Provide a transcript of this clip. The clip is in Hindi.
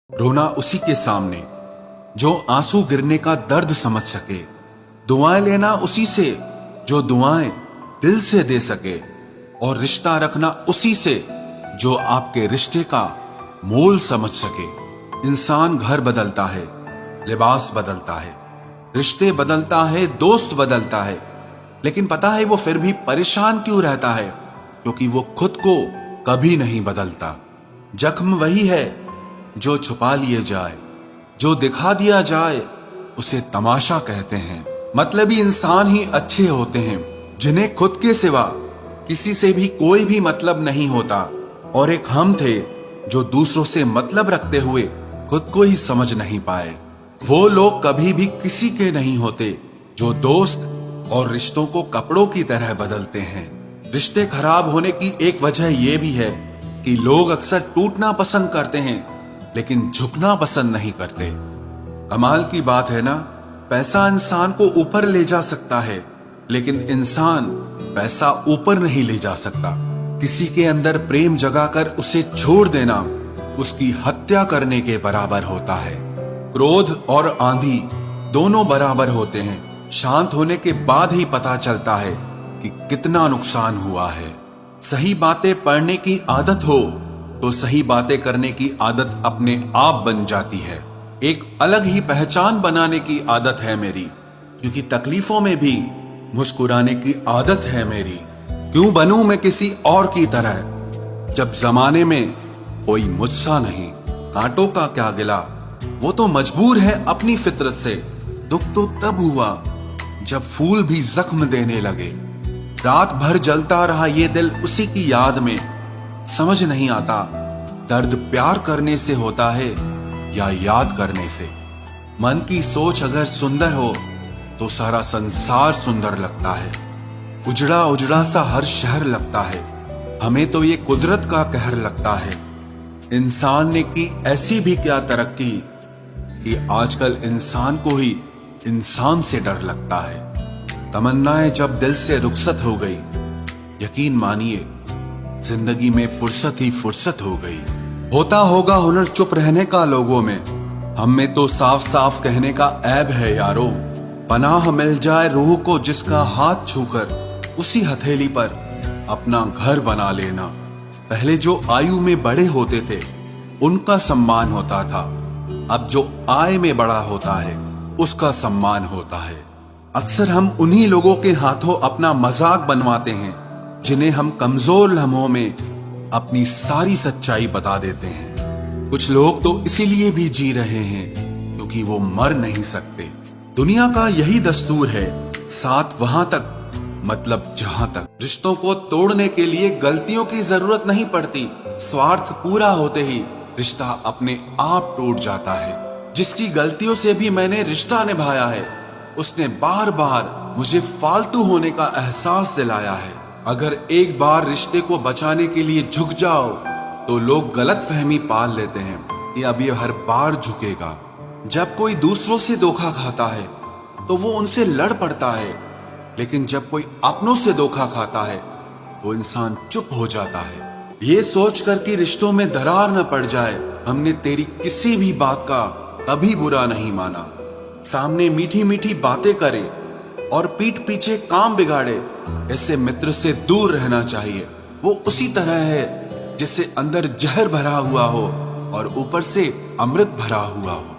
रोना उसी के सामने जो आंसू गिरने का दर्द समझ सके, दुआएं लेना उसी से जो दुआएं दिल से दे सके, और रिश्ता रखना उसी से जो आपके रिश्ते का मोल समझ सके। इंसान घर बदलता है, लिबास बदलता है, रिश्ते बदलता है, दोस्त बदलता है, लेकिन पता है वो फिर भी परेशान क्यों रहता है? क्योंकि वो खुद को कभी नहीं बदलता। जख्म वही है जो छुपा लिए जाए, जो दिखा दिया जाए उसे तमाशा कहते हैं। मतलबी इंसान ही अच्छे होते हैं जिन्हें खुद के सिवा किसी से भी कोई भी मतलब नहीं होता, और एक हम थे जो दूसरों से मतलब रखते हुए खुद को ही समझ नहीं पाए। वो लोग कभी भी किसी के नहीं होते जो दोस्त और रिश्तों को कपड़ों की तरह बदलते हैं। रिश्ते खराब होने की एक वजह यह भी है कि लोग अक्सर टूटना पसंद करते हैं लेकिन झुकना पसंद नहीं करते। कमाल की बात है ना, पैसा इंसान को ऊपर ले जा सकता है लेकिन इंसान पैसा ऊपर नहीं ले जा सकता। किसी के अंदर प्रेम जगाकर उसे छोड़ देना उसकी हत्या करने के बराबर होता है। क्रोध और आंधी दोनों बराबर होते हैं। शांत होने के बाद ही पता चलता है कि कितना नुकसान हुआ है। सही बातें पढ़ने की आदत हो तो सही बातें करने की आदत अपने आप बन जाती है। एक अलग ही पहचान बनाने की आदत है मेरी, क्योंकि तकलीफों में भी मुस्कुराने की आदत है मेरी। क्यों बनूं मैं किसी और की तरह जब जमाने में कोई मुझसा नहीं। कांटों का क्या गिला, वो तो मजबूर है अपनी फितरत से। दुख तो तब हुआ जब फूल भी जख्म देने लगे। रात भर जलता रहा ये दिल उसी की याद में। समझ नहीं आता दर्द प्यार करने से होता है या याद करने से। मन की सोच अगर सुंदर हो तो सारा संसार सुंदर लगता है। उजड़ा उजड़ा सा हर शहर लगता है। हमें तो ये कुदरत का कहर लगता है। इंसान ने की ऐसी भी क्या तरक्की कि आजकल इंसान को ही इंसान से डर लगता है। तमन्नाएं जब दिल से रुखसत हो गई, यकीन मानिए जिंदगी में फुर्सत ही फुर्सत हो गई। होता होगा हुनर चुप रहने का लोगों में, हम में तो साफ साफ कहने का ऐब है यारो। पनाह मिल जाए रूह को जिसका हाथ छूकर उसी हथेली पर अपना घर बना लेना। पहले जो आयु में बड़े होते थे उनका सम्मान होता था, अब जो आय में बड़ा होता है उसका सम्मान होता है। अक्सर हम उन्हीं लोगों के हाथों अपना मजाक बनवाते हैं जिन्हें हम कमजोर लम्हों में अपनी सारी सच्चाई बता देते हैं। कुछ लोग तो इसीलिए भी जी रहे हैं क्योंकि वो मर नहीं सकते। दुनिया का यही दस्तूर है, साथ वहां तक मतलब जहां तक। रिश्तों को तोड़ने के लिए गलतियों की जरूरत नहीं पड़ती। स्वार्थ पूरा होते ही रिश्ता अपने आप टूट जाता है। जिसकी गलतियों से भी मैंने रिश्ता निभाया है उसने बार बार मुझे फालतू होने का एहसास दिलाया है। अगर एक बार रिश्ते को बचाने के लिए झुक जाओ तो लोग गलत फहमी पाल लेते हैं कि अब ये हर बार झुकेगा। जब कोई दूसरों से धोखा खाता है तो वो उनसे लड़ पड़ता है, लेकिन जब कोई अपनों से धोखा खाता है तो इंसान चुप हो जाता है। ये सोचकर कि रिश्तों में दरार न पड़ जाए, हमने तेरी किसी भी बात का कभी बुरा नहीं माना। सामने मीठी मीठी बातें करे और पीठ पीछे काम बिगाड़े, ऐसे मित्र से दूर रहना चाहिए। वो उसी तरह है जिससे अंदर जहर भरा हुआ हो और ऊपर से अमृत भरा हुआ हो।